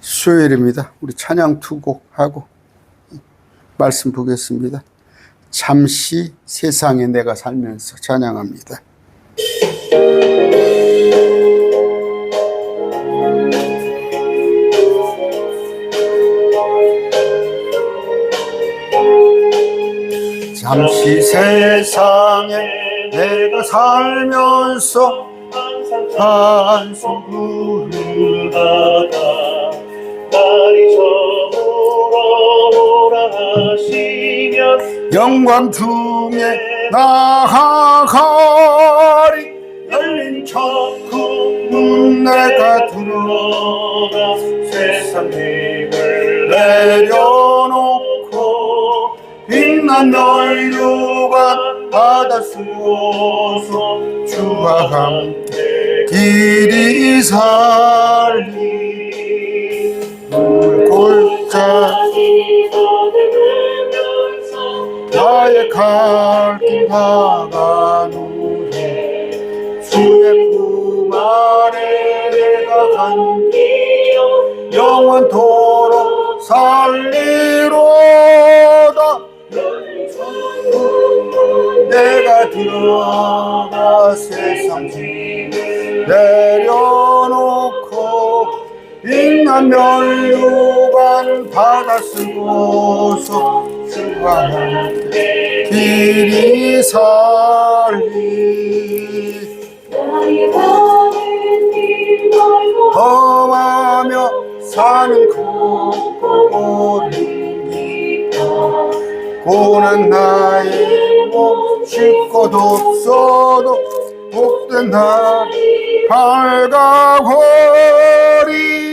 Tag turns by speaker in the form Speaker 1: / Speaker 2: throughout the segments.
Speaker 1: 수요일입니다. 우리 찬양 두 곡 하고 말씀 보겠습니다. 잠시 세상에 내가 살면서 찬양합니다. 잠시 세상에 내가 살면서 한숨 부르다가 날이 저물어 하시면 영광 중에 나아가리. 열린 천국문 내가 들어가 세상 힘을 내려놓고 빛난 멸류관 바다 쓰고서 주와 함께 길이 살리. 물골짜기 나의 갈길 다가누리. 주의 품 아래 내가 간기여 영원토록 살리로다. 내가 들어가 세상 짐을 내려놓고 빛난 멸류관 바다 쓰고서 주와 함께 길이 살리. 험하며 사는 고난이니까 고난 나의 몸 쉴 곳 없어도 복된 날이 밝아버리.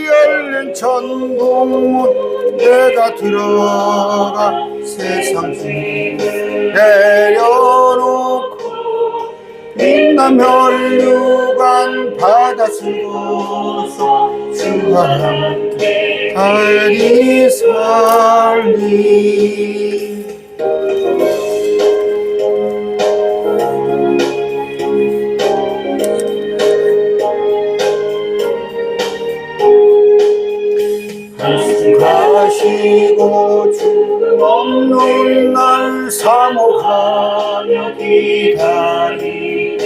Speaker 1: 열린 천국문 내가 들어가 세상 짐을 내려놓고 빛난 멸류관 바다 쓰고서 주와 함께 달리 살리. 가시고 주님 없는 날 사모하며 기다리니.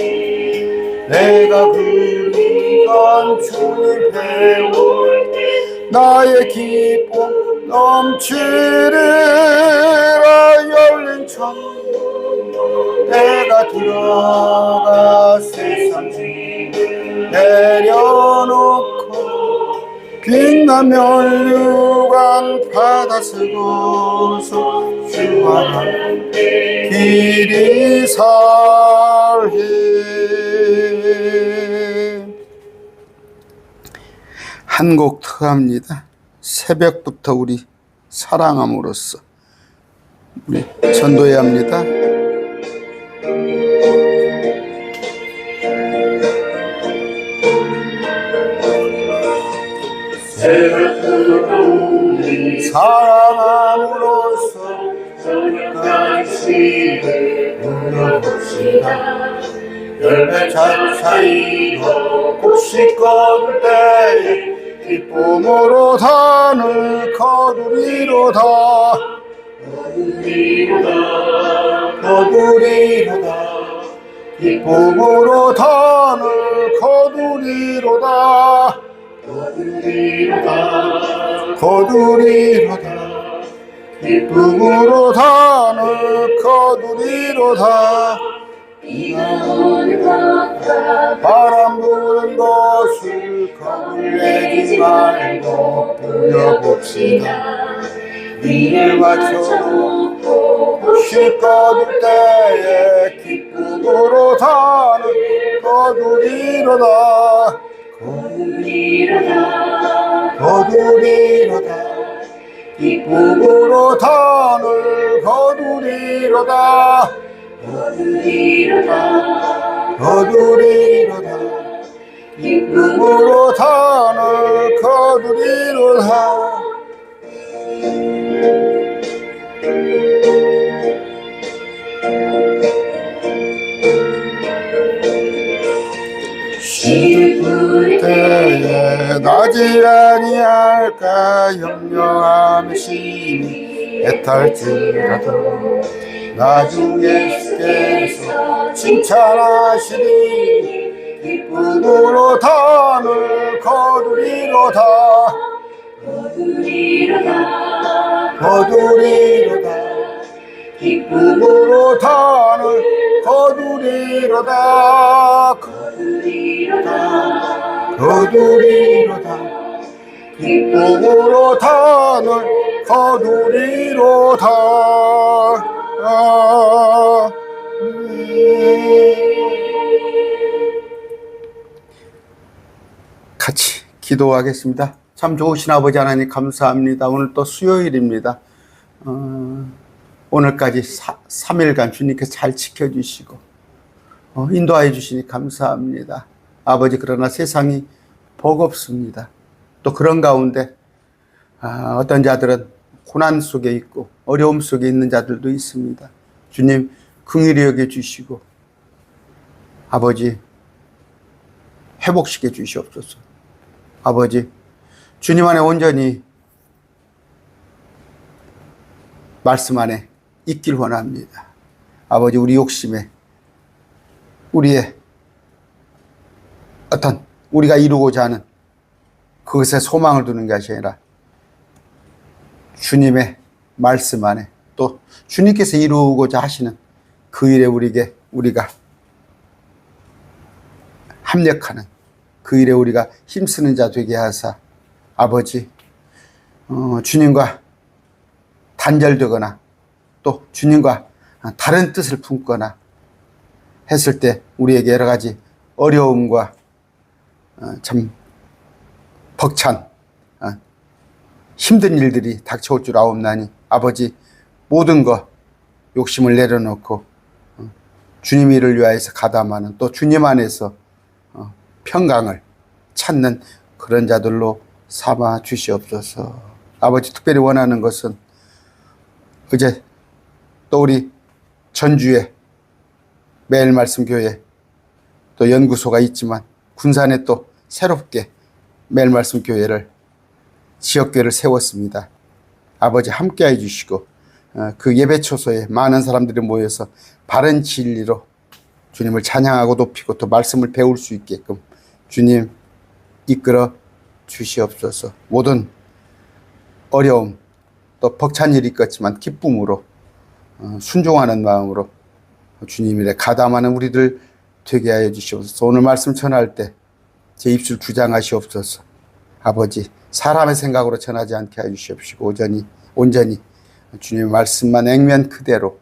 Speaker 1: 내가 그리간 주를 배울 때 나의 기쁨 넘치리라. 열린 천국 내가 들어가 세상 짐을 내려놓고 빛난 멸류관 바다 쓰고서 주와 함께 길이 살리. 한 곡 더 합니다. 새벽부터 우리 사랑함으로써 우리 전도해야 합니다. 사랑함으로써 저녁까지 불러봅시다. 열매 차차이로 곡식 거둘 때에 기쁨으로 단을 거두리로다. 거두리로다. 기쁨으로 단을 거두리로다. 거두리로다. 기쁨으로 단을 거두리로다. 바람 부는 것을 겁을 내지 말고 불려봅시다. 이를 맞춰놓고 곡식 거둘 때에 기쁨으로 단을 거두리로다. 거두리로다. 기쁨으로 단을 거두리로다. 거두리로다. 기쁨으로 단을 거두리로다. 슬플 때에 나지랑이 아니할까 염려하며 심히 애탈지라도 나중에 예수께서 칭찬하시니 기쁨으로 단을 거두리로다 거두리로다 기쁨으로 단을 거두리로다 거두리로다 기쁨으로 단을 거두리로다 같이 기도하겠습니다. 참 좋으신 아버지 하나님 감사합니다. 오늘 또 수요일입니다. 오늘까지 3일간 주님께서 잘 지켜주시고 인도하여 주시니 감사합니다. 아버지, 그러나 세상이 버겁습니다. 또 그런 가운데 어떤 자들은 고난 속에 있고 어려움 속에 있는 자들도 있습니다. 주님 긍휼히 여겨 주시고 아버지 회복시켜 주시옵소서. 아버지, 주님 안에 온전히 말씀 안에 있길 원합니다. 아버지, 우리 욕심에 우리의 어떤 우리가 이루고자 하는 그것에 소망을 두는 것이 아니라 주님의 말씀 안에 또 주님께서 이루고자 하시는 그 일에 우리가 합력하는 그 일에 우리가 힘쓰는 자 되게 하사 아버지 주님과 단절되거나 또 주님과 다른 뜻을 품거나 했을 때 우리에게 여러 가지 어려움과 참 벅찬 힘든 일들이 닥쳐올 줄 아옵나니 아버지 모든 것 욕심을 내려놓고 주님 일을 위하여서 가담하는 또 주님 안에서 평강을 찾는 그런 자들로 삼아 주시옵소서. 아버지, 특별히 원하는 것은 어제 또 우리 전주에 매일 말씀 교회 또 연구소가 있지만 군산에 또 새롭게 매일 말씀 교회를 지역교회를 세웠습니다. 아버지 함께해 주시고 그 예배 초소에 많은 사람들이 모여서 바른 진리로 주님을 찬양하고 높이고 또 말씀을 배울 수 있게끔 주님 이끌어 주시옵소서. 모든 어려움 또 벅찬 일이 있겠지만 기쁨으로 순종하는 마음으로 주님 일에 가담하는 우리들 되게 하여 주시옵소서. 오늘 말씀 전할 때 제 입술 주장하시옵소서. 아버지, 사람의 생각으로 전하지 않게 하여 주시옵시고 온전히 주님의 말씀만 액면 그대로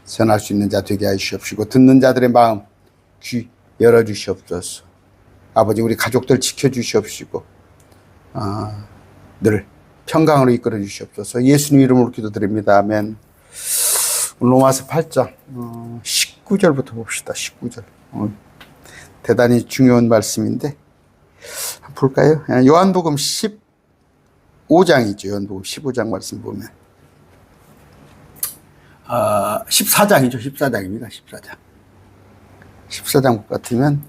Speaker 1: 전할 수 있는 자 되게 하여 주시옵시고 듣는 자들의 마음 귀 열어 주시옵소서. 아버지, 우리 가족들 지켜주시옵시고 늘 평강으로 이끌어 주시옵소서. 예수님 이름으로 기도드립니다. 아멘. 로마서 8장 19절부터 봅시다. 19절. 대단히 중요한 말씀인데 볼까요? 요한복음 15장이죠. 요한복음 15장 말씀 보면 14장이죠. 14장입니다. 14장 같으면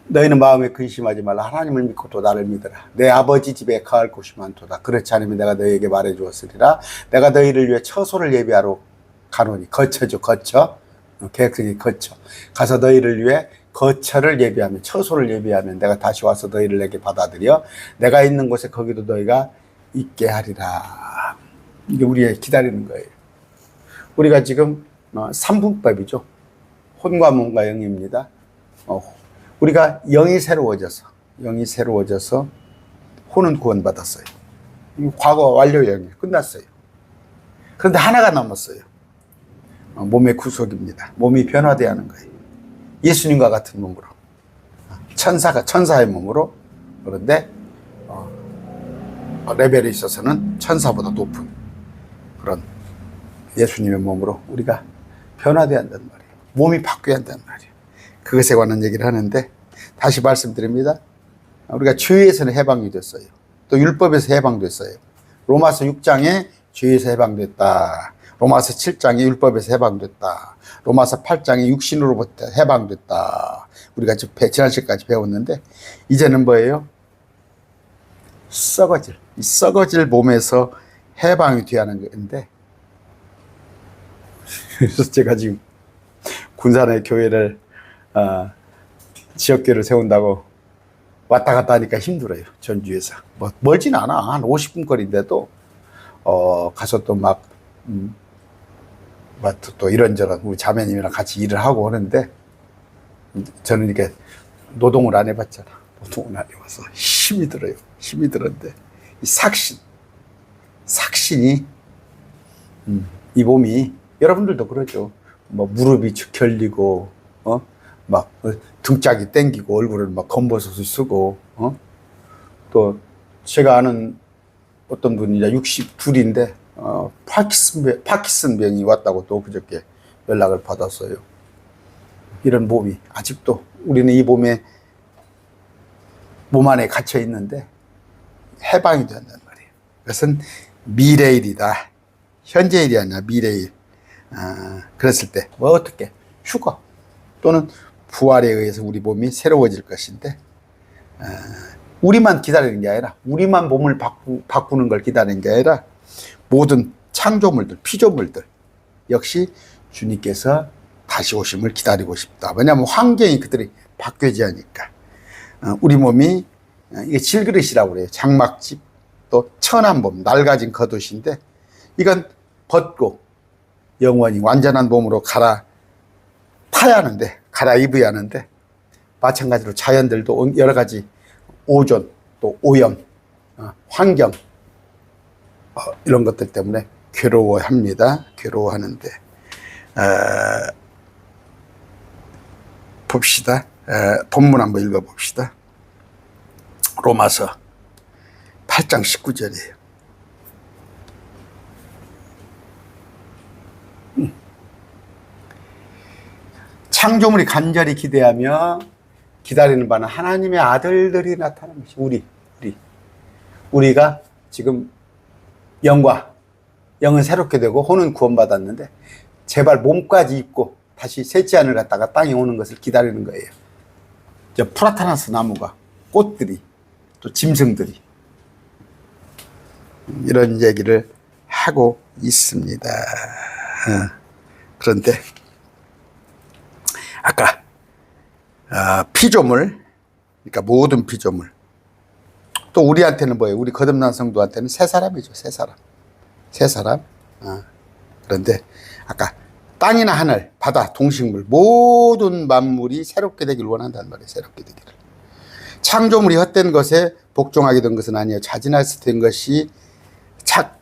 Speaker 1: 너희는 마음에 근심하지 말라. 하나님을 믿고 또 나를 믿으라. 내 아버지 집에 거할 곳이 많도다. 그렇지 않으면 내가 너희에게 말해 주었으리라. 내가 너희를 위해 처소를 예비하러 가노니. 거처죠. 거처. 계획성이 거처. 가서 너희를 위해 거처를 예비하면, 처소를 예비하면 내가 다시 와서 너희를 내게 받아들여 내가 있는 곳에 거기도 너희가 있게 하리라. 이게 우리의 기다리는 거예요. 우리가 지금 3분법이죠. 혼과 몸과 영입니다. 우리가 영이 새로워져서 혼은 구원받았어요. 과거 완료 영이 끝났어요. 그런데 하나가 남았어요. 몸의 구속입니다. 몸이 변화되어야 하는 거예요. 예수님과 같은 몸으로, 천사의 몸으로. 그런데 레벨에 있어서는 천사보다 높은 그런 예수님의 몸으로 우리가 변화되어야 한단 말이에요. 몸이 바뀌어야 한단 말이에요. 그것에 관한 얘기를 하는데 다시 말씀드립니다. 우리가 죄에서는 해방이 됐어요. 또 율법에서 해방됐어요. 로마서 6장에 죄에서 해방됐다. 로마서 7장에 율법에서 해방됐다. 로마서 8장에 육신으로부터 해방됐다. 우리가 지난 시간까지 배웠는데 이제는 뭐예요? 이 썩어질 몸에서 해방이 돼야 하는 건데, 그래서 제가 지금 군산의 교회를 지역교회를 세운다고 왔다 갔다 하니까 힘들어요. 전주에서 뭐 멀진 않아. 한 50분 거리인데도 가서 또 막 또 이런저런 우리 자매님이랑 같이 일을 하고 하는데, 저는 이렇게 노동을 안 해봤잖아. 노동을 안 해봐서 힘이 들어요. 힘이 들었는데 이 삭신이 이 몸이, 여러분들도 그러죠. 뭐 무릎이 결리고 막 등짝이 땡기고 얼굴을 막 검버섯을 쓰고 또 제가 아는 어떤 분이 62인데 파킨슨병이 왔다고 또 그저께 연락을 받았어요. 이런 몸이 아직도 우리는 이 몸 안에 갇혀 있는데 해방이 된단 말이에요. 그것은 미래일이다. 현재일이 아니라 미래일. 그랬을 때 뭐 어떻게 휴거 또는 부활에 의해서 우리 몸이 새로워질 것인데, 우리만 기다리는 게 아니라, 우리만 몸을 바꾸는 걸 기다리는 게 아니라 모든 창조물들, 피조물들 역시 주님께서 다시 오심을 기다리고 싶다. 왜냐하면 환경이 그들이 바뀌어야 하니까. 우리 몸이 이게 질그릇이라고 그래요. 장막집, 또 천한 몸, 낡아진 겉옷인데 이건 벗고 영원히 완전한 몸으로 갈아입어야 하는데, 마찬가지로 자연들도 여러 가지 오존, 또 오염, 환경, 이런 것들 때문에 괴로워합니다. 괴로워하는데, 봅시다. 본문 한번 읽어봅시다. 로마서 8장 19절이에요. 창조물이 간절히 기대하며 기다리는 바는 하나님의 아들들이 나타나는 것이 우리가 지금 영은 새롭게 되고 혼은 구원받았는데 제발 몸까지 입고 다시 셋째 하늘 갔다가 땅에 오는 것을 기다리는 거예요. 저 프라타나스 나무가, 꽃들이, 또 짐승들이 이런 얘기를 하고 있습니다. 그런데 아까 피조물, 그러니까 모든 피조물, 또 우리한테는 뭐예요? 우리 거듭난 성도한테는 새 사람이죠. 새 사람. 그런데 아까 땅이나 하늘, 바다, 동식물, 모든 만물이 새롭게 되길 원한단 말이에요. 새롭게 되기를. 창조물이 헛된 것에 복종하게 된 것은 아니에요. 자진해서 된 것이,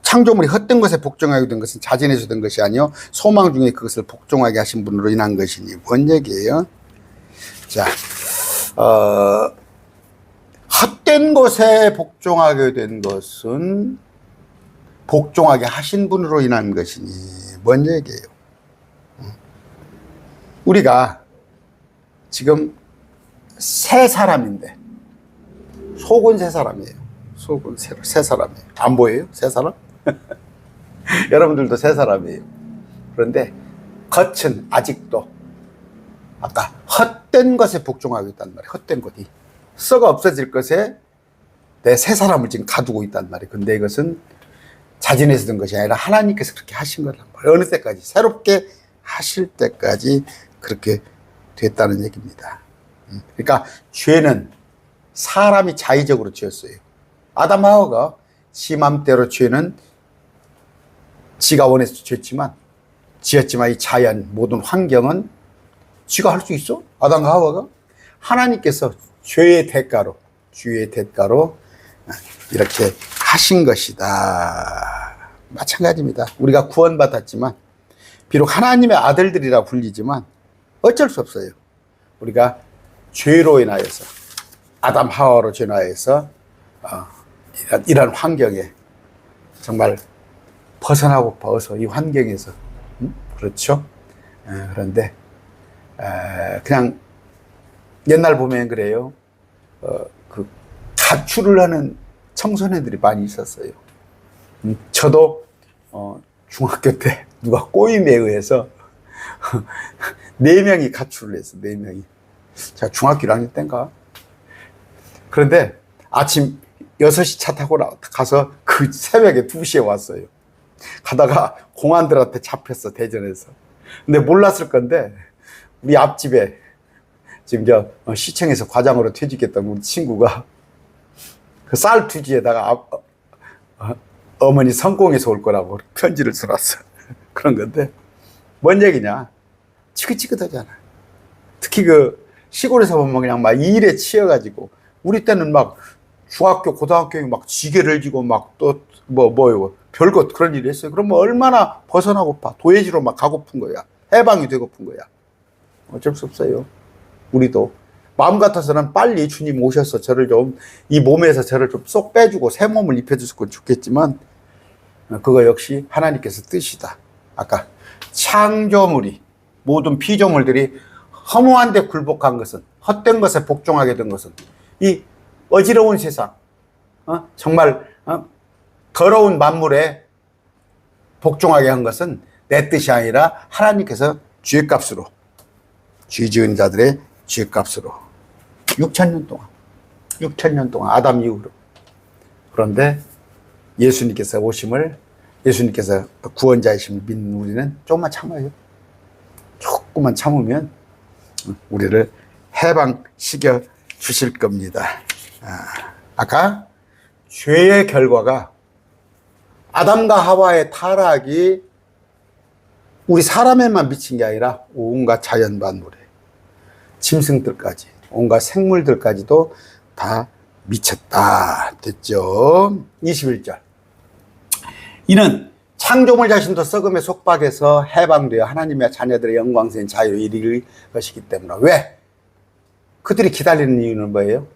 Speaker 1: 창조물이 헛된 것에 복종하게 된 것은 자진해서 된 것이 아니요 소망 중에 그것을 복종하게 하신 분으로 인한 것이니. 뭔 얘기예요? 자, 헛된 것에 복종하게 된 것은 복종하게 하신 분으로 인한 것이니. 뭔 얘기예요? 우리가 지금 새 사람인데, 속은 새 사람이에요. 속은 새 사람이에요. 안 보여요? 새 사람? 여러분들도 새 사람이에요. 그런데 겉은 아직도 아까 헛된 것에 복종하고 있단 말이에요. 헛된 것이 썩어 없어질 것에 내 새 사람을 지금 가두고 있단 말이에요. 근데 이것은 자진해서 된 것이 아니라 하나님께서 그렇게 하신 거란 말이에요. 어느 때까지? 새롭게 하실 때까지 그렇게 됐다는 얘기입니다. 그러니까 죄는 사람이 자의적으로 지었어요. 아담 하와가 지 맘대로 죄는 지가 원해서 지었지만 이 자연, 모든 환경은 지가 할 수 있어? 아담과 하와가? 하나님께서 죄의 대가로 이렇게 하신 것이다. 마찬가지입니다. 우리가 구원받았지만, 비록 하나님의 아들들이라 불리지만 어쩔 수 없어요. 우리가 죄로 인하여서, 아담 하와로 죄로 인하여서 이런 환경에 정말 벗어나고퍼서 이 환경에서, 그렇죠? 그런데 그냥 옛날 보면 그래요. 그 가출을 하는 청소년들이 많이 있었어요. 저도 중학교 때 누가 꼬임에 의해서 4명이 가출을 했어. 4명이. 제가 중학교 1학년 때인가. 그런데 아침 6시 차 타고 가서 그 새벽에 2시에 왔어요. 가다가 공안들한테 잡혔어, 대전에서. 근데 몰랐을 건데, 우리 앞집에 지금 시청에서 과장으로 퇴직했던 우리 친구가 그 쌀 투지에다가 어머니 성공해서 올 거라고 편지를 써놨어. 그런 건데, 뭔 얘기냐? 지긋지긋하잖아. 특히 그 시골에서 보면 그냥 막 일에 치여가지고, 우리 때는 막 중학교, 고등학교에 막 지게를 지고 막 또 별것 그런 일이 했어요. 그러면 얼마나 벗어나고파. 도예지로 막 가고픈 거야. 해방이 되고픈 거야. 어쩔 수 없어요. 우리도. 마음 같아서는 빨리 주님 오셔서 저를 좀, 이 몸에서 저를 좀 쏙 빼주고 새 몸을 입혀줬으면 좋겠지만, 그거 역시 하나님께서 뜻이다. 아까 창조물이, 모든 피조물들이 허무한 데 굴복한 것은, 헛된 것에 복종하게 된 것은, 이 어지러운 세상, 정말 더러운 만물에 복종하게 한 것은 내 뜻이 아니라 하나님께서 죄값으로, 죄 지은 자들의 죄값으로 6,000년 동안 아담 이후로. 그런데 예수님께서 오심을, 예수님께서 구원자이심을 믿는 우리는 조금만 참아요. 조금만 참으면 우리를 해방시켜 주실 겁니다. 아까 죄의 결과가 아담과 하와의 타락이 우리 사람에만 미친 게 아니라 온갖 자연 만물에, 짐승들까지, 온갖 생물들까지도 다 미쳤다 됐죠. 21절. 이는 창조물 자신도 썩음의 속박에서 해방되어 하나님의 자녀들의 영광스러운 자유를 이룰 것이기 때문에. 왜? 그들이 기다리는 이유는 뭐예요?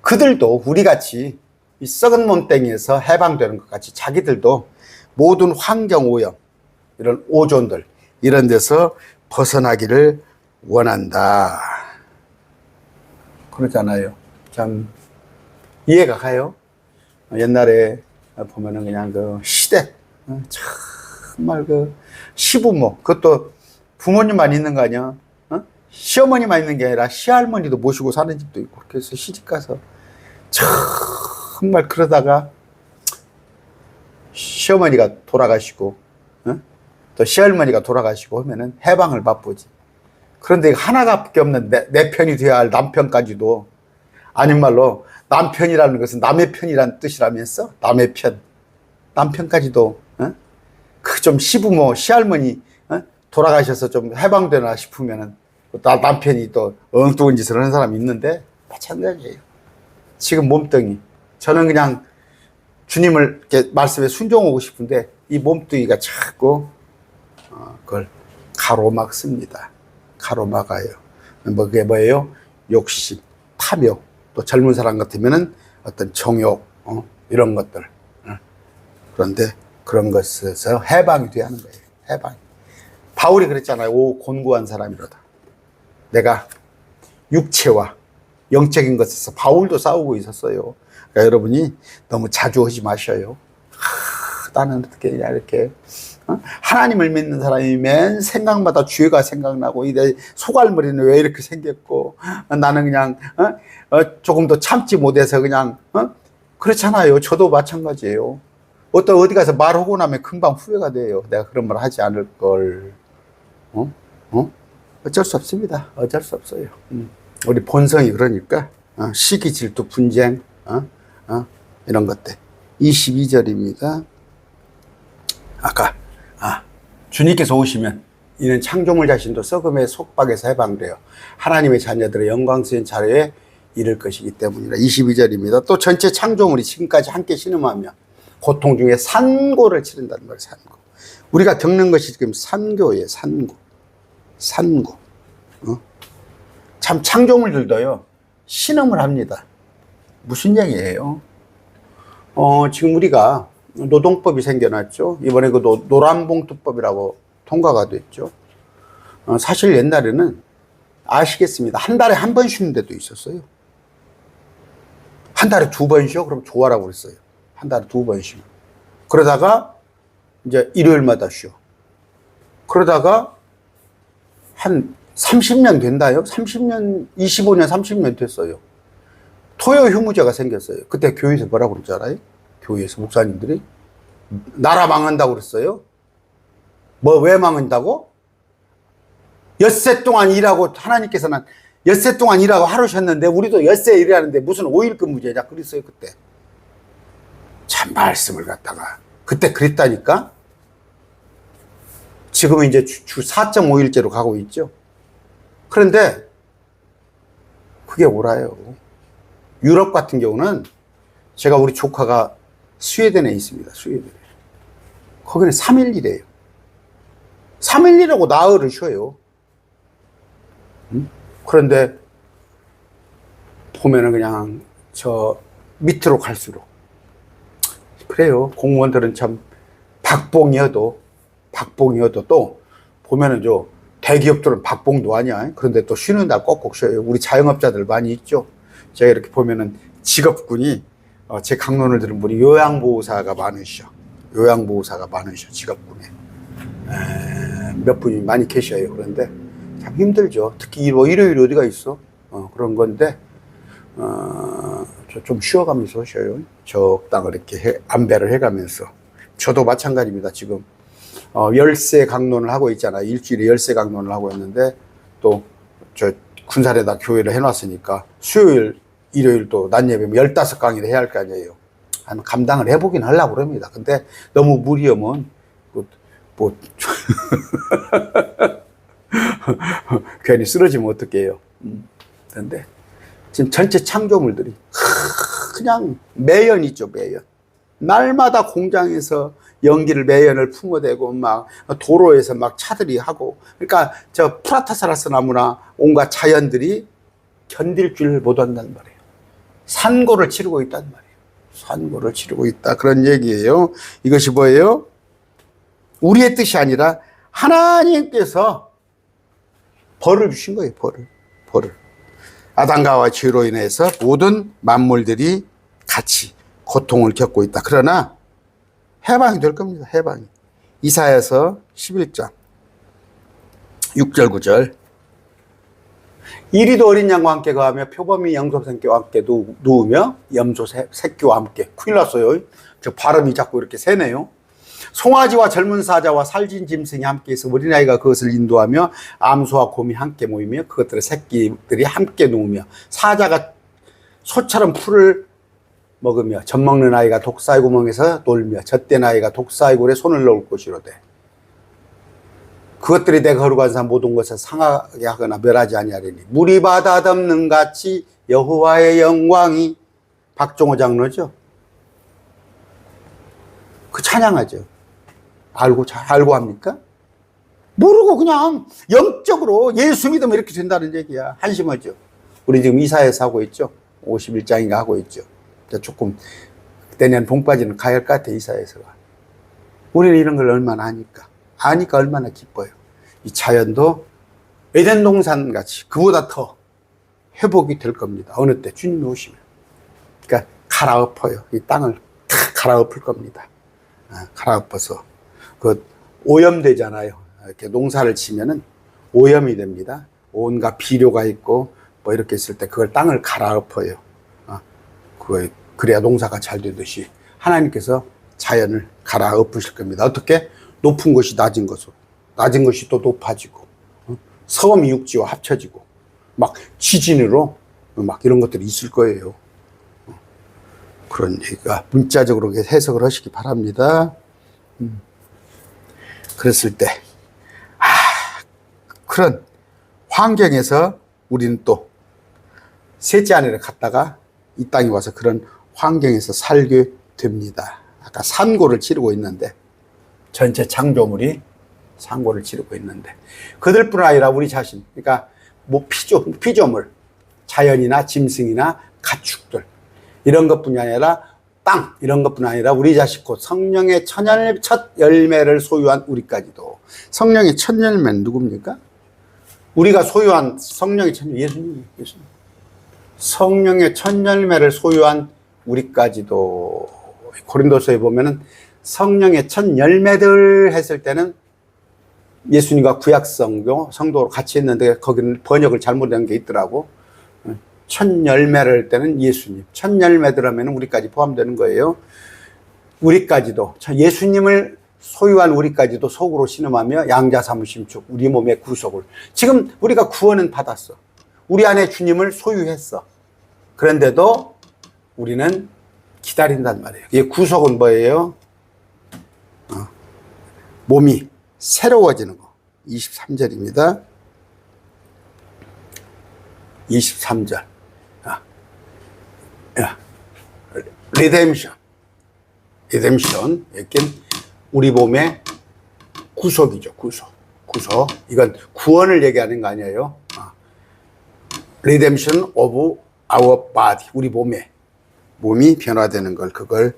Speaker 1: 그들도 우리같이 이 썩은 몸뚱이에서 해방되는 것 같이 자기들도 모든 환경 오염, 이런 오존들, 이런 데서 벗어나기를 원한다. 그러잖아요. 참 이해가 가요. 옛날에 보면은 그냥 그 시댁, 정말 그 시부모, 그것도 부모님만 있는 거 아니야? 시어머니만 있는 게 아니라 시할머니도 모시고 사는 집도 있고, 그래서 시집가서 정말 그러다가 시어머니가 돌아가시고, 또 시할머니가 돌아가시고 하면은 해방을 맛보지. 그런데 하나밖에 없는 내 편이 되어야 할 남편까지도, 아닌 말로 남편이라는 것은 남의 편이라는 뜻이라면서, 남의 편, 남편까지도 그 좀 시부모, 시할머니 돌아가셔서 좀 해방되나 싶으면은 남편이 또 엉뚱한 짓을 하는 사람이 있는데 마찬가지예요. 지금 몸뚱이, 저는 그냥 주님을 이렇게 말씀에 순종하고 싶은데 이 몸뚱이가 자꾸 그걸 가로막습니다. 가로막아요. 뭐 그게 뭐예요? 욕심, 탐욕, 또 젊은 사람 같으면은 어떤 정욕, 이런 것들. 그런데 그런 것에서 해방이 돼야 하는 거예요. 해방. 바울이 그랬잖아요. 오 곤고한 사람이로다. 내가 육체와 영적인 것에서 바울도 싸우고 있었어요. 그러니까 여러분이 너무 자주 하지 마셔요. 나는 어떻게 이렇게 하나님을 믿는 사람이 맨 생각마다 죄가 생각나고, 내 소갈머리는 왜 이렇게 생겼고, 나는 그냥 조금 더 참지 못해서 그냥 그렇잖아요. 저도 마찬가지예요. 어디 가서 말하고 나면 금방 후회가 돼요. 내가 그런 말 하지 않을 걸. 어쩔 수 없습니다. 어쩔 수 없어요. 우리 본성이 그러니까 시기, 질투, 분쟁, 이런 것들. 22절입니다. 아까 주님께서 오시면 이는 창조물 자신도 썩음의 속박에서 해방되어 하나님의 자녀들의 영광스러운 자리에 이를 것이기 때문이라. 22절입니다. 또 전체 창조물이 지금까지 함께 신음하며 고통 중에 산고를 치른다는 말이에요. 산고. 우리가 겪는 것이 지금 산고예요. 산고. 참 창조물들도요 신음을 합니다. 무슨 얘기예요? 지금 우리가 노동법이 생겨났죠. 이번에 그 노란봉투법이라고 통과가 됐죠. 사실 옛날에는 아시겠습니다. 한 달에 한 번 쉬는 데도 있었어요. 한 달에 2번 쉬어? 그럼 좋아라고 그랬어요. 한 달에 2번 쉬어. 그러다가 이제 일요일마다 쉬어. 그러다가 한 30년 된다요? 30년, 25년, 30년 됐어요. 토요 휴무제가 생겼어요. 그때 교회에서 뭐라고 그랬지 알아요? 교회에서 목사님들이 나라 망한다고 그랬어요. 뭐 왜 망한다고? 엿새 동안 일하고 하나님께서는 엿새 동안 일하고 하루셨는데 우리도 엿새 일하는데 무슨 5일 근무제냐 그랬어요 그때. 참 말씀을 갖다가 그때 그랬다니까. 지금은 이제 주 4.5일제로 가고 있죠. 그런데 그게 옳아요. 유럽 같은 경우는 제가 우리 조카가 스웨덴에 있습니다. 스웨덴에. 거기는 3일이래요. 3일이라고 나흘을 쉬어요. 그런데 보면은 그냥 저 밑으로 갈수록 그래요. 공무원들은 참 박봉이어도 또 보면은 저 대기업들은 박봉도 아니야. 그런데 또 쉬는 날 꼭꼭 쉬어요. 우리 자영업자들 많이 있죠. 제가 이렇게 보면은 직업군이 제 강론을 들은 분이 요양보호사가 많으셔. 직업군에 몇 분이 많이 계셔요. 그런데 참 힘들죠. 특히 뭐 일요일 어디가 있어? 그런 건데 좀 쉬어가면서 쉬어요. 적당히 이렇게 안배를 해가면서. 저도 마찬가지입니다. 지금 열세 강론을 하고 있잖아요. 일주일에 열세 강론을 하고 있는데 또 저 군산에다 교회를 해놨으니까 수요일, 일요일 또 낮 예배면 15강의를 해야 할 거 아니에요. 한 감당을 해보긴 하려고 그럽니다. 근데 너무 무리하면 뭐 괜히 쓰러지면 어떡해요. 근데 지금 전체 창조물들이 그냥 매연 있죠, 매연. 날마다 공장에서 연기를 매연을 품어대고 막 도로에서 막 차들이 하고, 그러니까 저 프라타사라스 나무나 온갖 자연들이 견딜 줄 못한단 말이에요. 산고를 치르고 있단 말이에요. 산고를 치르고 있다, 그런 얘기예요. 이것이 뭐예요? 우리의 뜻이 아니라 하나님께서 벌을 주신 거예요. 벌을. 아담과 하와의 죄로 인해서 모든 만물들이 같이 고통을 겪고 있다. 그러나 해방이 될 겁니다. 해방이. 이사야서 11장 6절 9절. 이리도 어린 양과 함께 거하며 표범이 영소 새끼와 함께 누우며 염소 새끼와 함께. 큰일 났어요. 저 발음이 자꾸 이렇게 새네요. 송아지와 젊은 사자와 살진 짐승이 함께 있어 어린아이가 그것을 인도하며 암소와 곰이 함께 모이며 그것들의 새끼들이 함께 누우며 사자가 소처럼 풀을 먹으며 젖 먹는 아이가 독사의 구멍에서 놀며 젖된 아이가 독사의 굴에 손을 넣을 것이로되 그것들이 내가 거룩한 산 모든 것을 상하게 하거나 멸하지 아니하리니 물이 바다 덮는 같이 여호와의 영광이. 박종호 장로죠. 그 찬양하죠. 알고 합니까? 모르고 그냥 영적으로 예수 믿으면 이렇게 된다는 얘기야. 한심하죠. 우리 지금 이사야서 하고 있죠. 51장인가 하고 있죠. 조금 내년 봄까지는 가야 할 것 같아, 이사야서가. 우리는 이런 걸 얼마나 아니까 얼마나 기뻐요. 이 자연도 에덴 동산 같이 그보다 더 회복이 될 겁니다. 어느 때 주님이 오시면. 그러니까 갈아엎어요. 이 땅을 다 갈아엎을 겁니다. 갈아엎어서 그 오염되잖아요. 이렇게 농사를 치면은 오염이 됩니다. 온갖 비료가 있고 뭐 이렇게 있을 때 그걸 땅을 갈아엎어요. 그래야 농사가 잘 되듯이 하나님께서 자연을 갈아엎으실 겁니다. 어떻게? 높은 것이 낮은 것이 또 높아지고, 섬이 육지와 합쳐지고, 막 지진으로 막 이런 것들이 있을 거예요. 그런 얘기가 문자적으로 해석을 하시기 바랍니다. 그랬을 때, 그런 환경에서 우리는 또 셋째 아내를 갖다가 이 땅에 와서 그런 환경에서 살게 됩니다. 아까 산고를 치르고 있는데, 전체 창조물이 산고를 치르고 있는데, 그들뿐 아니라 우리 자신, 그러니까 뭐 피조물, 자연이나 짐승이나 가축들, 이런 것뿐이 아니라 땅, 이런 것뿐 아니라 우리 자식 곧 성령의 첫 열매를 소유한 우리까지도. 성령의 첫 열매는 누굽니까? 우리가 소유한 성령의 첫 열매, 예수님. 성령의 첫 열매를 소유한 우리까지도. 고린도서에 보면은 성령의 첫 열매들 했을 때는 예수님과 구약 성도로 같이 했는데 거기는 번역을 잘못한 게 있더라고. 첫 열매를 할 때는 예수님. 첫 열매들 하면 우리까지 포함되는 거예요. 우리까지도, 예수님을 소유한 우리까지도 속으로 신음하며 양자 삼으심 즉 우리 몸의 구속을. 지금 우리가 구원은 받았어. 우리 안에 주님을 소유했어. 그런데도 우리는 기다린단 말이에요. 이 구속은 뭐예요? 몸이 새로워지는 거. 23절입니다. 23절. 리뎀션. 리뎀션. 여긴 우리 몸의 구속이죠. 구속. 이건 구원을 얘기하는 거 아니에요. Redemption of our body. 우리 몸이 변화되는 걸, 그걸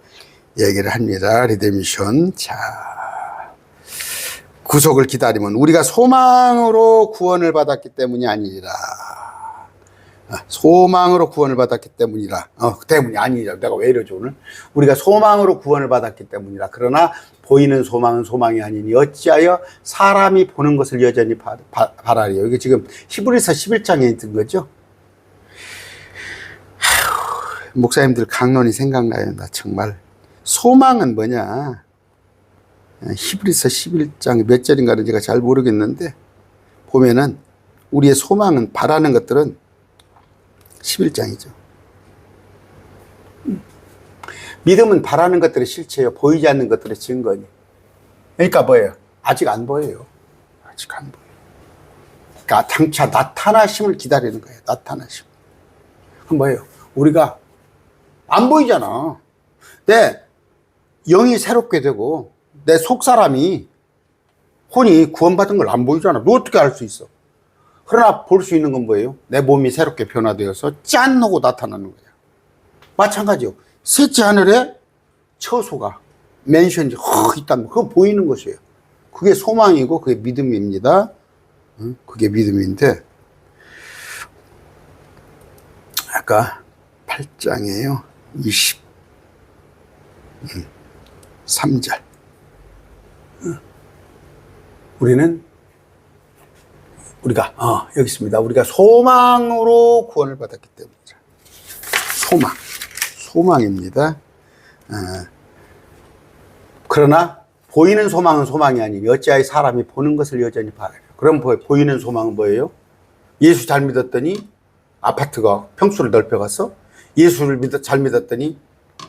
Speaker 1: 얘기를 합니다. Redemption. 자, 구속을 기다리면 우리가 소망으로 구원을 받았기 때문이 아니라, 소망으로 구원을 받았기 때문이라, 때문이 아니라, 내가 왜 이러지 오늘? 우리가 소망으로 구원을 받았기 때문이라. 그러나 보이는 소망은 소망이 아니니 어찌하여 사람이 보는 것을 여전히 바라리요. 이게 지금 히브리서 11장에 있던 거죠. 목사님들 강론이 생각나요. 나 정말. 소망은 뭐냐? 히브리서 11장 몇 절인가는 제가 잘 모르겠는데, 보면은 우리의 소망은, 바라는 것들은 11장이죠. 믿음은 바라는 것들의 실체예요. 보이지 않는 것들의 증거니. 그러니까 뭐예요? 아직 안 보여요. 아직 안 보여요. 그러니까 장차 나타나심을 기다리는 거예요. 나타나심. 그럼 뭐예요? 우리가 안 보이잖아. 내 영이 새롭게 되고 내 속사람이, 혼이 구원받은 걸 안 보이잖아. 너 어떻게 알 수 있어? 그러나 볼 수 있는 건 뭐예요? 내 몸이 새롭게 변화되어서 짠 하고 나타나는 거예요. 마찬가지요. 셋째 하늘에 처소가, 맨션이 있다면 그거 보이는 것이에요. 그게 소망이고 그게 믿음입니다. 그게 믿음인데, 아까 8장이에요. 23절. 우리가 여기 있습니다. 우리가 소망으로 구원을 받았기 때문이죠. 소망입니다. 그러나 보이는 소망은 소망이 아니니 어찌하여 사람이 보는 것을 여전히 바라요. 그럼 보이는 소망은 뭐예요? 예수 잘 믿었더니 아파트가 평수를 넓혀갔어. 예수를 잘 믿었더니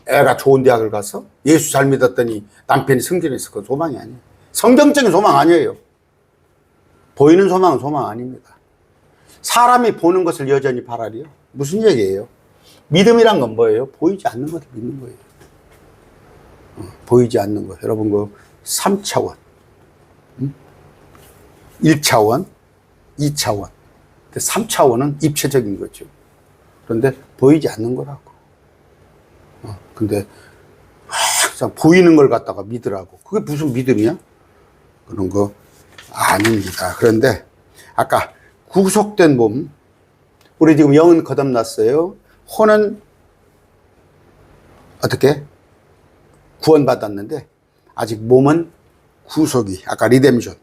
Speaker 1: 애가 좋은 대학을 갔어. 예수 잘 믿었더니 남편이 승진했어. 그건 소망이 아니에요. 성경적인 소망 아니에요. 보이는 소망은 소망 아닙니다. 사람이 보는 것을 여전히 바라리요. 무슨 얘기예요? 믿음이란 건 뭐예요? 보이지 않는 것을 믿는 거예요. 보이지 않는 거. 여러분, 그 3차원, 1차원, 2차원. 3차원은 입체적인 거죠. 그런데 보이지 않는 거라고. 근데 항상 보이는 걸 갖다가 믿으라고. 그게 무슨 믿음이야? 그런 거 아닙니다. 그런데 아까 구속된 몸, 우리 지금 영은 거듭났어요. 혼은 어떻게? 구원받았는데 아직 몸은 구속이, 아까 리뎀션,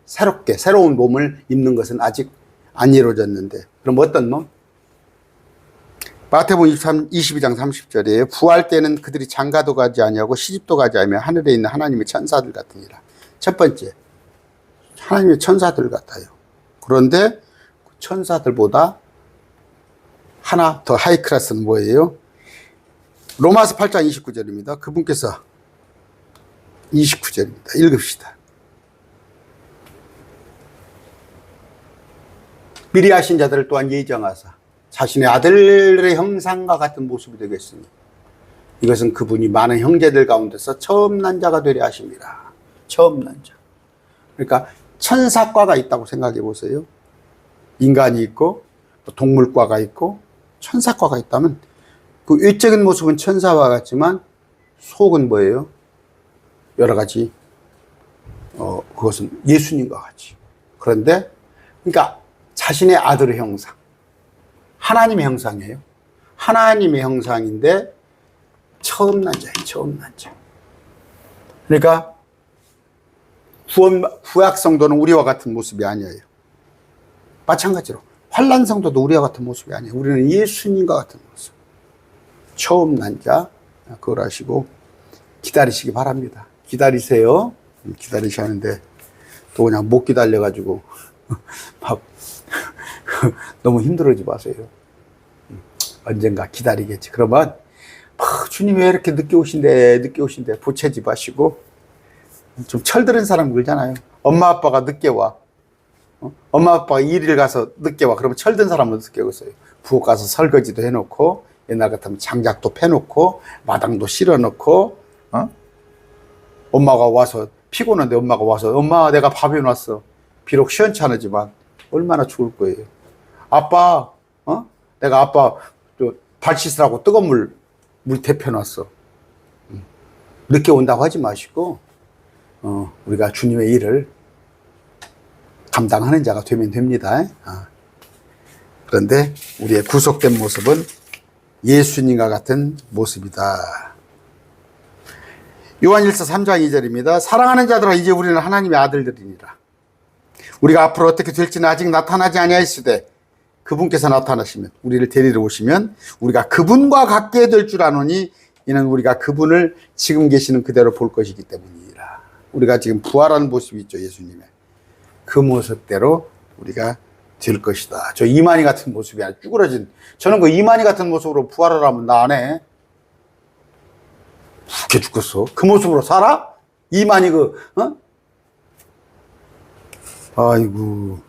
Speaker 1: 새로운 몸을 입는 것은 아직 안 이루어졌는데, 그럼 어떤 몸? 마태복음 22장 30절이에요. 부활 때는 그들이 장가도 가지 아니하고 시집도 가지 아니하며 하늘에 있는 하나님의 천사들 같으니라. 첫 번째, 하나님의 천사들 같아요. 그런데 천사들보다 하나 더 하이 클래스는 뭐예요? 로마서 8장 29절입니다. 그분께서 29절입니다. 읽읍시다. 미리 하신 자들을 또한 예정하사 자신의 아들의 형상과 같은 모습이 되겠으니 이것은 그분이 많은 형제들 가운데서 처음 난 자가 되려 하십니다. 처음 난 자. 그러니까 천사과가 있다고 생각해 보세요. 인간이 있고 또 동물과가 있고 천사과가 있다면 그 외적인 모습은 천사와 같지만 속은 뭐예요? 여러 가지 그것은 예수님과 같이. 그런데 그러니까 자신의 아들의 형상, 하나님의 형상이에요. 하나님의 형상인데 처음 난 자예요. 처음 난 자. 그러니까 구약 성도는 우리와 같은 모습이 아니에요. 마찬가지로 환난 성도도 우리와 같은 모습이 아니에요. 우리는 예수님과 같은 모습. 처음 난 자, 그걸 아시고 기다리시기 바랍니다. 기다리세요. 기다리셔야 하는데 또 그냥 못 기다려가지고 막 너무 힘들어지 마세요. 언젠가 기다리겠지. 그러면 주님 왜 이렇게 늦게 오신대 보채지 마시고, 좀 철들은 사람 그러잖아요. 엄마 아빠가 늦게 와. 엄마 아빠가 일을 가서 늦게 와. 그러면 철든 사람은 늦게 오세요. 부엌 가서 설거지도 해놓고, 옛날 같으면 장작도 패놓고, 마당도 실어놓고, 엄마가 와서 피곤한데 엄마가 와서 엄마 내가 밥 해놨어. 비록 시원찮으지만 얼마나 좋을 거예요. 아빠, 내가 아빠 발 씻으라고 뜨거운 물 데펴놨어. 늦게 온다고 하지 마시고, 우리가 주님의 일을 감당하는 자가 되면 됩니다. 그런데 우리의 구속된 모습은 예수님과 같은 모습이다. 요한일서 3장 2절입니다. 사랑하는 자들아, 이제 우리는 하나님의 아들들이니라. 우리가 앞으로 어떻게 될지는 아직 나타나지 아니하였으되 그분께서 나타나시면, 우리를 데리러 오시면 우리가 그분과 같게 될 줄 아노니 이는 우리가 그분을 지금 계시는 그대로 볼 것이기 때문이라. 우리가 지금 부활한 모습이 있죠, 예수님의. 그 모습대로 우리가 될 것이다. 저 이만희 같은 모습이 아니라 쭈그러진, 저는 그 이만희 같은 모습으로 부활을 하면 나 안 해. 죽게 죽겠어. 그 모습으로 살아? 이만희 아이고.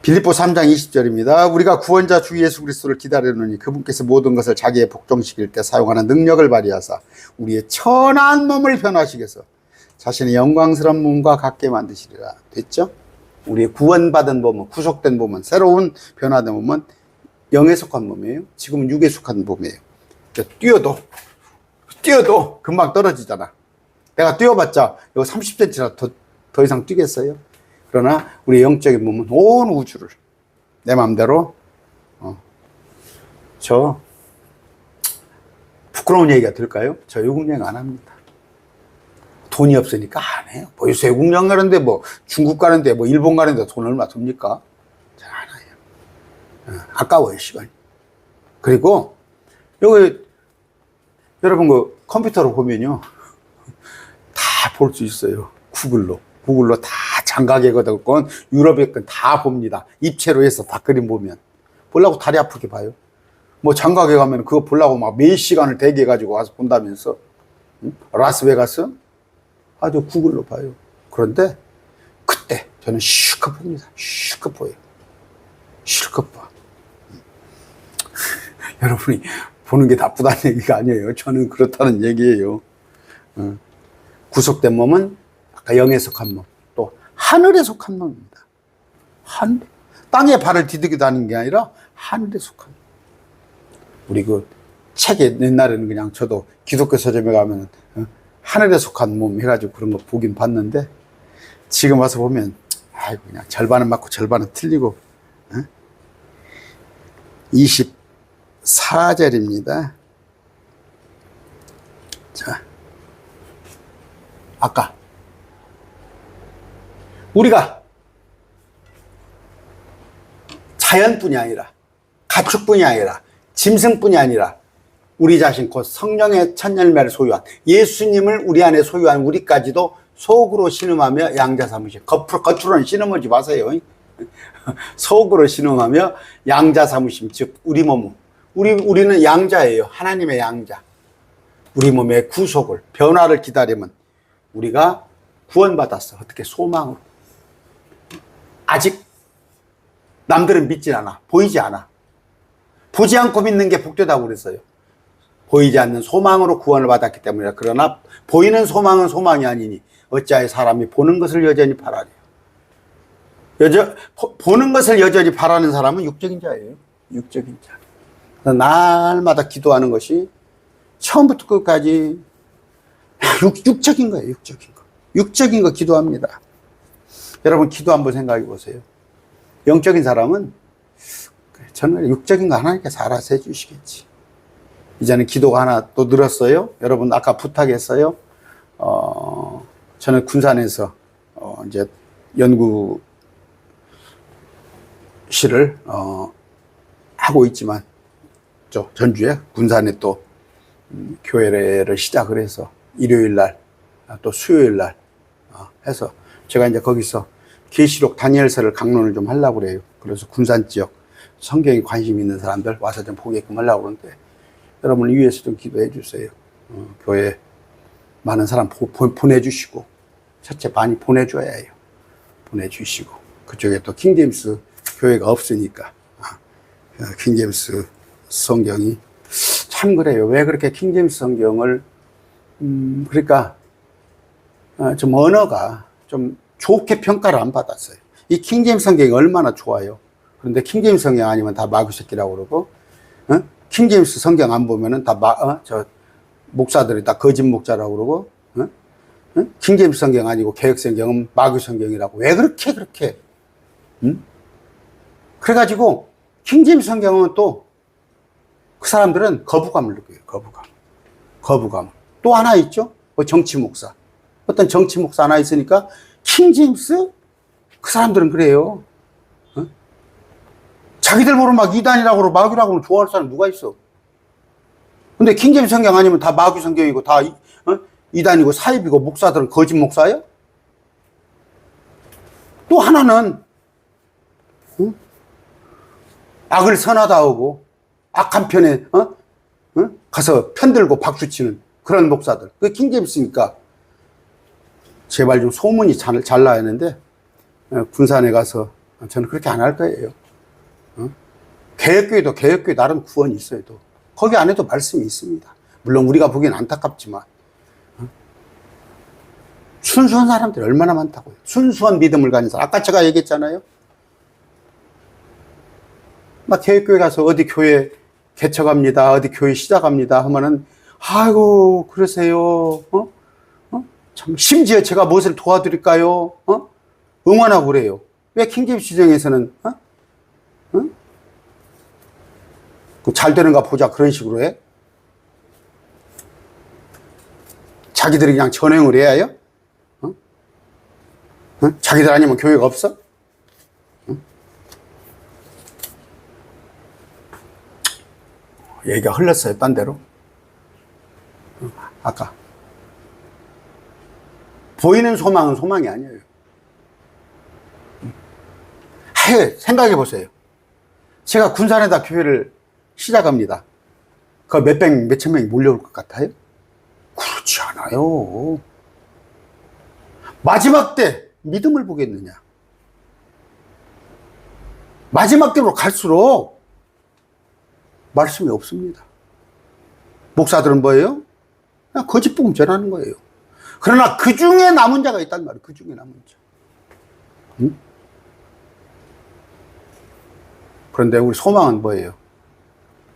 Speaker 1: 빌립보 3장 20절입니다. 우리가 구원자 주 예수 그리스도를 기다리노니 그분께서 모든 것을 자기의 복종시킬 때 사용하는 능력을 발휘하사 우리의 천한 몸을 변화시켜서 자신의 영광스러운 몸과 같게 만드시리라. 됐죠? 우리의 구원받은 몸은, 구속된 몸은, 새로운 변화된 몸은 영에 속한 몸이에요. 지금은 육에 속한 몸이에요. 뛰어도 금방 떨어지잖아. 내가 뛰어봤자 이거 30cm라 더 이상 뛰겠어요? 그러나 우리 영적인 몸은 온 우주를 내 마음대로, 저 부끄러운 얘기가 될까요? 저 외국여행 안 합니다. 돈이 없으니까 안 해요. 뭐 요새 외국여행 가는데, 뭐 중국 가는데, 뭐 일본 가는데 돈 얼마 듭니까? 잘 안 해요. 아까워요, 시간이. 그리고 여기 여러분 그 컴퓨터로 보면요, 다 볼 수 있어요. 구글로 다 장가계거든 건 유럽의 건 다 봅니다. 입체로 해서 다 그림 보면 보려고 다리 아프게 봐요. 뭐 장가계 가면 그거 보려고 막 몇 시간을 대기해 가지고 와서 본다면서. 라스베가스 아주 구글로 봐요. 그런데 그때 저는 실컷 봅니다. 실컷 보여요. 실컷 봐. 여러분이 보는 게 나쁘다는 얘기가 아니에요. 저는 그렇다는 얘기예요. 구속된 몸은 아까 영에 속한 몸, 또 하늘에 속한 몸입니다. 땅에 발을 디디고 다니는 게 아니라 하늘에 속한 몸. 우리 그 책에 옛날에는 그냥 저도 기독교 서점에 가면 하늘에 속한 몸 해가지고 그런 거 보긴 봤는데, 지금 와서 보면 아이고 그냥 절반은 맞고 절반은 틀리고. 24절입니다. 자, 아까 우리가 자연뿐이 아니라, 가축뿐이 아니라, 짐승뿐이 아니라 우리 자신 곧 성령의 첫 열매를 소유한 예수님을 우리 안에 소유한 우리까지도 속으로 신음하며 양자 삼으시고, 겉으로는 신음하지 마세요. 속으로 신음하며 양자 삼으심, 즉 우리 몸, 우리는 양자예요. 하나님의 양자. 우리 몸의 구속을, 변화를 기다리면 우리가 구원받았어. 어떻게? 소망으로. 아직 남들은 믿질 않아. 보이지 않아. 보지 않고 믿는 게 복되다고 그랬어요. 보이지 않는 소망으로 구원을 받았기 때문이라. 그러나 보이는 소망은 소망이 아니니 어찌하여 사람이 보는 것을 여전히 바라리요. 보는 것을 여전히 바라는 사람은 육적인 자예요. 육적인 자. 날마다 기도하는 것이 처음부터 끝까지 육적인 거예요. 육적인 거. 육적인 거 기도합니다. 여러분 기도 한번 생각해 보세요. 영적인 사람은 저는 육적인 거 하나님께서 알아서 해주시겠지. 이제는 기도가 하나 또 늘었어요. 여러분 아까 부탁했어요. 저는 군산에서 이제 연구 시를 하고 있지만 저 전주에 군산에 또 교회를 시작을 해서 일요일 날 또 수요일 날 해서 제가 이제 거기서 계시록 다니엘서를 강론을 좀 하려고 그래요. 그래서 군산 지역 성경에 관심 있는 사람들 와서 좀 보게끔 하려고 그러는데 여러분 위해서 좀 기도해 주세요. 교회 많은 사람 보내주시고 첫째 많이 보내줘야 해요. 보내주시고 그쪽에 또 킹제임스 교회가 없으니까 킹제임스 성경이 참 그래요. 왜 그렇게 킹제임스 성경을 그러니까 좀 언어가 좀 좋게 평가를 안 받았어요. 이 킹제임스 성경이 얼마나 좋아요. 그런데 킹제임스 성경 아니면 다 마귀새끼라고 그러고 킹제임스 성경 안 보면은 다 목사들이 다 거짓 목자라고 그러고 킹제임스 성경 아니고 개혁 성경은 마귀 성경이라고 왜 그렇게 그래가지고 킹제임스 성경은 또 그 사람들은 거부감을 느껴요. 거부감. 또 하나 있죠. 정치 목사. 어떤 정치 목사 하나 있으니까 킹제임스 그 사람들은 그래요. 자기들 보러 막 이단이라고 그러고 마귀라고 그러고 좋아할 사람 누가 있어? 근데 킹제임스 성경 아니면 다 마귀 성경이고 다 이단이고 사입이고 목사들은 거짓 목사예요? 또 하나는 악을 선하다 하고 악한 편에 가서 편들고 박수치는 그런 목사들. 그 킹제임스니까 제발 좀 소문이 잘 나야 하는데 군산에 가서 저는 그렇게 안 할 거예요. 개혁교회도 개혁교회 나름 구원이 있어요. 또 거기 안에도 말씀이 있습니다. 물론 우리가 보기엔 안타깝지만 순수한 사람들이 얼마나 많다고요. 순수한 믿음을 가진 사람. 아까 제가 얘기했잖아요. 막 개혁교회 가서 어디 교회 개척합니다. 어디 교회 시작합니다. 하면은 아이고 그러세요. 참 심지어 제가 무엇을 도와드릴까요? 응원하고 그래요. 왜 킹제임스 시정에서는 잘 되는가 보자 그런 식으로 해? 자기들이 그냥 전행을 해야 해요? 자기들 아니면 교회가 없어? 얘기가 흘렀어요, 딴 데로. 아까. 보이는 소망은 소망이 아니에요. 생각해 보세요. 제가 군산에다 교회를 시작합니다. 그 몇천 명이 몰려올 것 같아요? 그렇지 않아요. 마지막 때 믿음을 보겠느냐? 마지막 때로 갈수록 말씀이 없습니다. 목사들은 뭐예요? 그냥 거짓 복음 전하는 거예요. 그러나 그 중에 남은 자가 있단 말이에요. 그 중에 남은 자. 그런데 우리 소망은 뭐예요?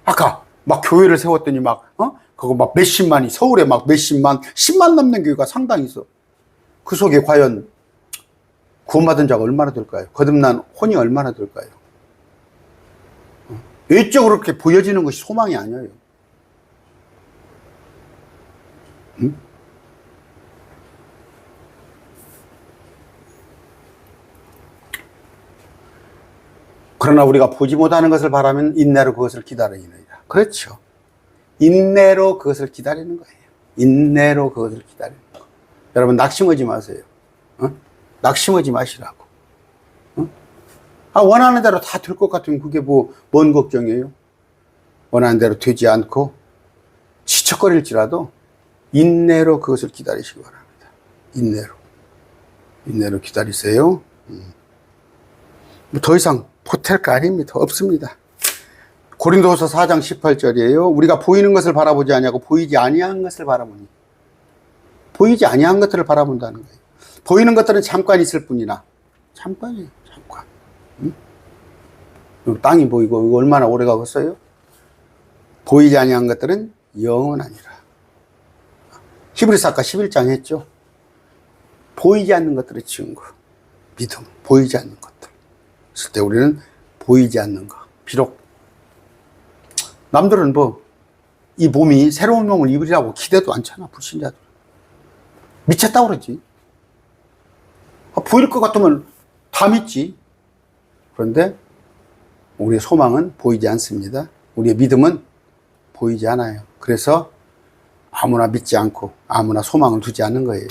Speaker 1: 아까 막 교회를 세웠더니 그거 막 몇십만이, 서울에 막 몇십만, 10만 넘는 교회가 상당히 있어. 그 속에 과연 구원받은 자가 얼마나 될까요? 거듭난 혼이 얼마나 될까요? 외적으로 그렇게 보여지는 것이 소망이 아니에요. 그러나 우리가 보지 못하는 것을 바라면 인내로 그것을 기다리느니라. 그렇죠. 인내로 그것을 기다리는 거예요. 인내로 그것을 기다리는 거. 여러분 낙심하지 마세요. 낙심하지 마시라고. 원하는 대로 다 될 것 같으면 그게 뭔 걱정이에요? 원하는 대로 되지 않고 지척거릴지라도 인내로 그것을 기다리시기 바랍니다. 인내로 기다리세요. 더 이상 보탤 거 아닙니다. 없습니다. 고린도후서 4장 18절이에요. 우리가 보이는 것을 바라보지 아니하고 보이지 아니한 것을 바라보니. 보이지 아니한 것들을 바라본다는 거예요. 보이는 것들은 잠깐 있을 뿐이나. 잠깐이에요. 잠깐. 땅이 보이고 이거 얼마나 오래 가겠어요? 보이지 아니한 것들은 영원하니라. 히브리서 아까 11장 했죠. 보이지 않는 것들의 증거. 믿음. 보이지 않는 것들. 그럴 때 우리는 보이지 않는 것. 비록 남들은 이 몸이 새로운 몸을 입으리라고 기대도 않잖아. 불신자들. 미쳤다고 그러지. 보일 것 같으면 다 믿지. 그런데 우리의 소망은 보이지 않습니다. 우리의 믿음은 보이지 않아요. 그래서 아무나 믿지 않고 아무나 소망을 두지 않는 거예요.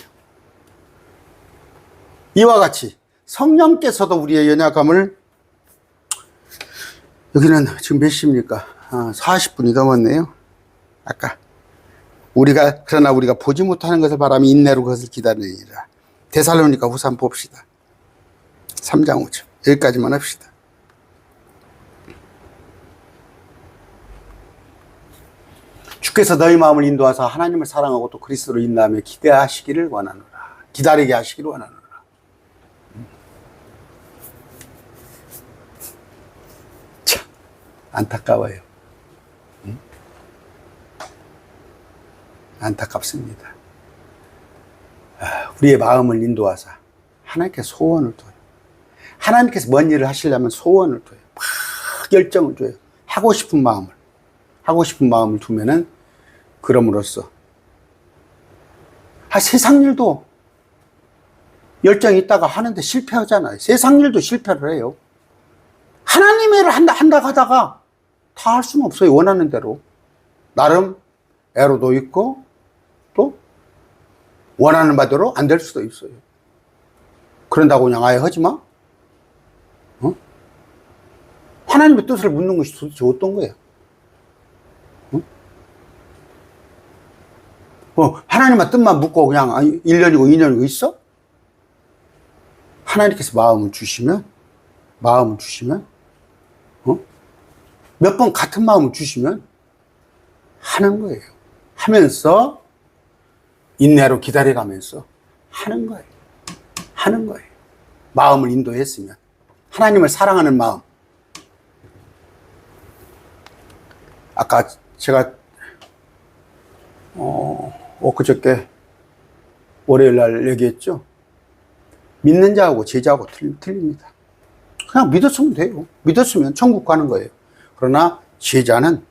Speaker 1: 이와 같이 성령께서도 우리의 연약함을, 여기는 지금 몇 시입니까? 40분이 넘었네요. 아까 그러나 우리가 보지 못하는 것을 바라며 인내로 그것을 기다리니라. 데살로니가 후서 한번 봅시다. 3장 5절. 여기까지만 합시다. 주께서 너희 마음을 인도하사 하나님을 사랑하고 또 그리스도를 인도하며 기대하시기를 원하노라. 기다리게 하시기를 원하노라. 참 안타까워요. 안타깝습니다. 우리의 마음을 인도하사 하나님께 소원을 둬요. 하나님께서 뭔 일을 하시려면 소원을 둬요. 막 열정을 줘요. 하고 싶은 마음을 두면은 그럼으로써 세상 일도 열정이 있다가 하는데 실패하잖아요. 세상 일도 실패를 해요. 하나님의 일을 한다 하다가 다 할 수는 없어요. 원하는 대로. 나름 애로도 있고 또 원하는 바대로 안 될 수도 있어요. 그런다고 그냥 아예 하지 마? 하나님의 뜻을 묻는 것이 도대체 어떤 거예요? 하나님의 뜻만 묻고 그냥 1년이고 2년이고 있어? 하나님께서 마음을 주시면 몇 번 같은 마음을 주시면 하는 거예요. 하면서 인내로 기다려가면서 하는 거예요. 마음을 인도했으면, 하나님을 사랑하는 마음. 아까 제가 엊그저께 월요일 날 얘기했죠. 믿는 자하고 제자하고 틀립니다. 그냥 믿었으면 돼요. 믿었으면 천국 가는 거예요. 그러나 제자는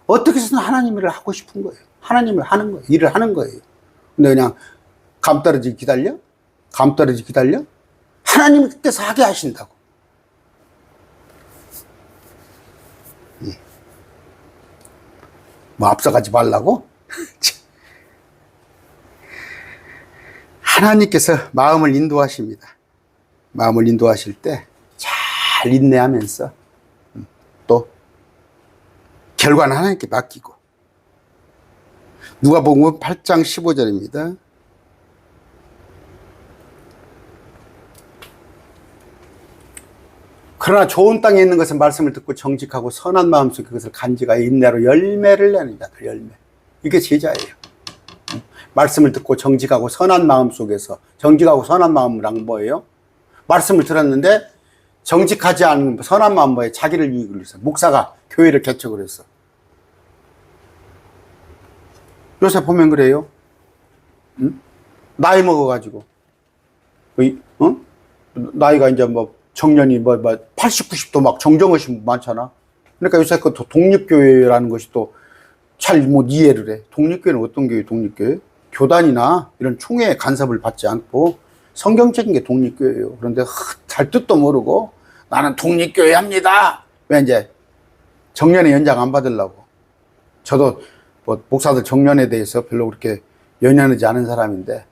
Speaker 1: 어떻게 해서든 하나님 일을 하고 싶은 거예요. 하나님을 하는 거예요. 일을 하는 거예요. 근데 그냥 감 떨어지기 기다려? 하나님께서 하게 하신다고. 뭐 앞서가지 말라고? 하나님께서 마음을 인도하십니다. 마음을 인도하실 때 잘 인내하면서 또 결과는 하나님께 맡기고. 누가복음 8장 15절입니다. 그러나 좋은 땅에 있는 것은 말씀을 듣고 정직하고 선한 마음속에 그것을 간직하여 인내로 열매를 내는 자들. 열매. 이게 제자예요. 말씀을 듣고 정직하고 선한 마음 속에서, 정직하고 선한 마음이란 뭐예요? 말씀을 들었는데 정직하지 않은 선한 마음 뭐예요? 자기를 위익을 위해서. 목사가 교회를 개척을 했어. 요새 보면 그래요. 나이 먹어가지고 나이가 이제 뭐 정년이 80, 90도 막 정정하신 분 많잖아. 그러니까 요새 그 독립교회라는 것이 또 잘 못 이해를 해. 독립교회는 어떤 교회? 독립교회? 교단이나 이런 총회 간섭을 받지 않고 성경적인 게 독립교회예요. 그런데 잘 뜻도 모르고 나는 독립교회 합니다. 왜 이제 정년에 연장 안 받으려고. 저도 뭐 목사들 정년에 대해서 별로 그렇게 연연하지 않은 사람인데,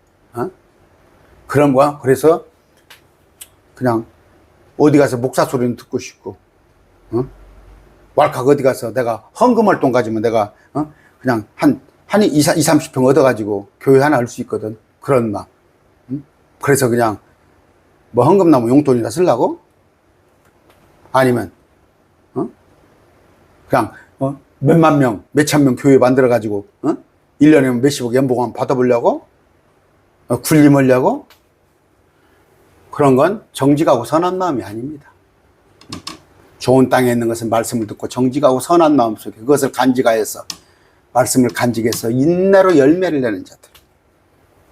Speaker 1: 그런 거야. 그래서 그냥 어디 가서 목사 소리는 듣고 싶고, 왈칵 어디 가서 내가 헌금 활동 가지면 내가 그냥 한 20, 30평 얻어가지고 교회 하나 할 수 있거든. 그런 마음. 그래서 그냥 뭐 헌금 나면 용돈이나 쓰려고? 아니면 그냥 몇만 명, 몇천 명 교회 만들어가지고 1년에 몇십억 연봉 받아보려고? 굴림하려고? 그런 건 정직하고 선한 마음이 아닙니다. 좋은 땅에 있는 것은 말씀을 듣고 정직하고 선한 마음 속에 그것을 간직하여서, 말씀을 간직해서 인내로 열매를 내는 자들.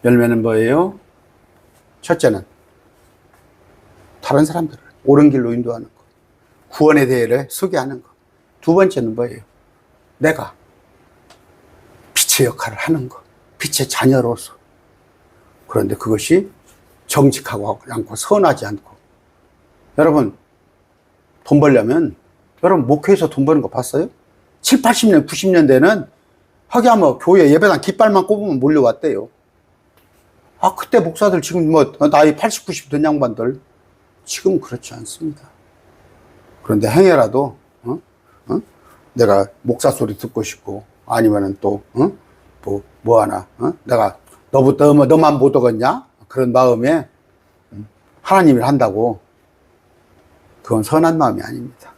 Speaker 1: 열매는 뭐예요? 첫째는 다른 사람들을 옳은 길로 인도하는 것, 구원의 대회를 소개하는 것. 두 번째는 뭐예요? 내가 빛의 역할을 하는 것, 빛의 자녀로서. 그런데 그것이 정직하고 않고 선하지 않고. 여러분, 돈 벌려면 여러분, 목회에서 돈 버는 거 봤어요? 7, 80년, 90년대는 하기야뭐 교회 예배당 깃발만 꼽으면 몰려왔대요. 아, 그때 목사들 지금 뭐, 나이 80, 90 된 양반들. 지금 그렇지 않습니다. 그런데 행여라도, 내가 목사 소리 듣고 싶고, 아니면은 또, 뭐 하나, 내가 너만 못 오겠냐? 그런 마음에, 하나님을 한다고, 그건 선한 마음이 아닙니다.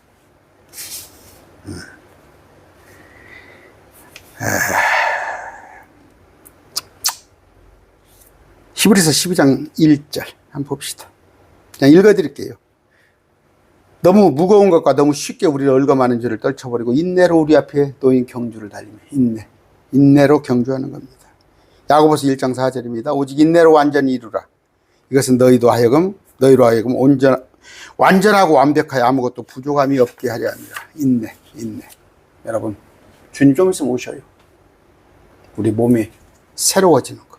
Speaker 1: 히브리서 12장 1절 한번 봅시다. 그냥 읽어드릴게요. 너무 무거운 것과 너무 쉽게 우리를 얽어마는 죄를 떨쳐버리고 인내로 우리 앞에 놓인 경주를 달리며 인내로 경주하는 겁니다. 야고보서 1장 4절입니다. 오직 인내로 완전히 이루라. 이것은 너희로 하여금 완전하고 완벽하여 아무것도 부족함이 없게 하려 합니다. 인내. 여러분, 주님 좀 있으면 오셔요. 우리 몸이 새로워지는 거.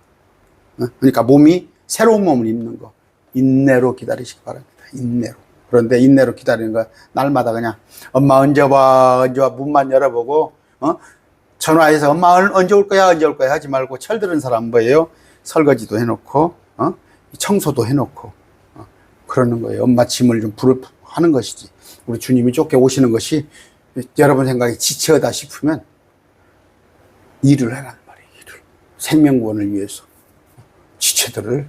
Speaker 1: 그러니까 몸이 새로운 몸을 입는 거. 인내로 기다리시기 바랍니다. 인내로. 그런데 인내로 기다리는 거 날마다 그냥 엄마 언제 와 문만 열어보고 전화해서 엄마 언제 올 거야 하지 말고 철드는 사람 뭐예요? 설거지도 해놓고 청소도 해놓고 그러는 거예요. 엄마 짐을 좀 하는 것이지. 우리 주님이 쫓겨 오시는 것이 여러분 생각에 지체하다 싶으면 일을 하라는 말이에요. 일을. 생명구원을 위해서 지체들을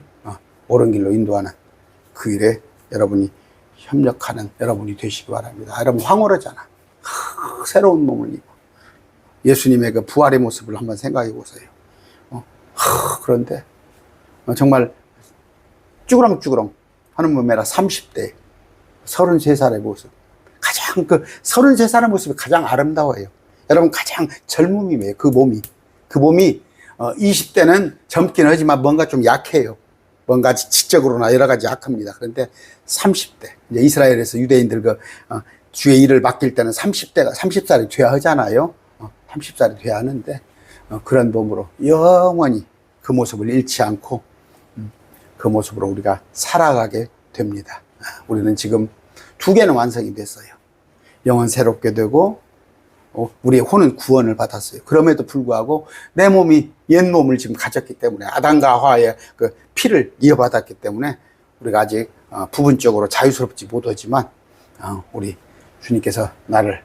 Speaker 1: 옳은 길로 인도하는 그 일에 여러분이 협력하는 여러분이 되시기 바랍니다. 여러분 황홀하잖아. 새로운 몸을 입고 예수님의 그 부활의 모습을 한번 생각해 보세요. 그런데 정말 쭈그렁쭈그렁 하는 몸이라 30대 33살의 모습, 가장 33살의 모습이 가장 아름다워요. 여러분, 가장 젊음이에요. 그 몸이 20대는 젊긴 하지만 뭔가 좀 약해요. 뭔가 지적으로나 여러 가지 약합니다. 그런데 30대, 이제 이스라엘에서 유대인들 주의 일을 맡길 때는 30살이 돼야 하잖아요. 30살이 돼야 하는데, 그런 몸으로 영원히 그 모습을 잃지 않고, 그 모습으로 우리가 살아가게 됩니다. 우리는 지금 2개는 완성이 됐어요. 영혼 새롭게 되고, 우리의 혼은 구원을 받았어요. 그럼에도 불구하고 내 몸이 옛 몸을 지금 가졌기 때문에 아담과 하와의 그 피를 이어받았기 때문에 우리가 아직 부분적으로 자유스럽지 못하지만 우리 주님께서 나를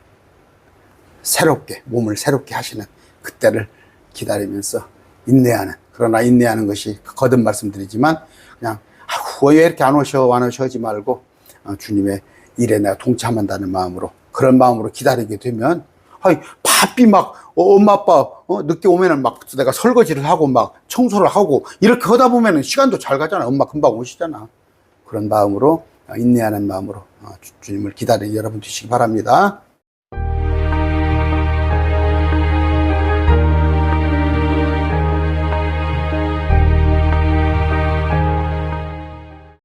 Speaker 1: 몸을 새롭게 하시는 그때를 기다리면서 인내하는, 그러나 인내하는 것이 거듭 말씀드리지만 그냥 왜 이렇게 안 오셔 하지 말고 주님의 일에 내가 동참한다는 마음으로, 그런 마음으로 기다리게 되면 바삐 엄마 아빠 늦게 오면은 내가 설거지를 하고 청소를 하고 이렇게 하다 보면은 시간도 잘 가잖아. 엄마 금방 오시잖아. 그런 마음으로 인내하는 마음으로 주님을 기다리는 여러분 되시기 바랍니다.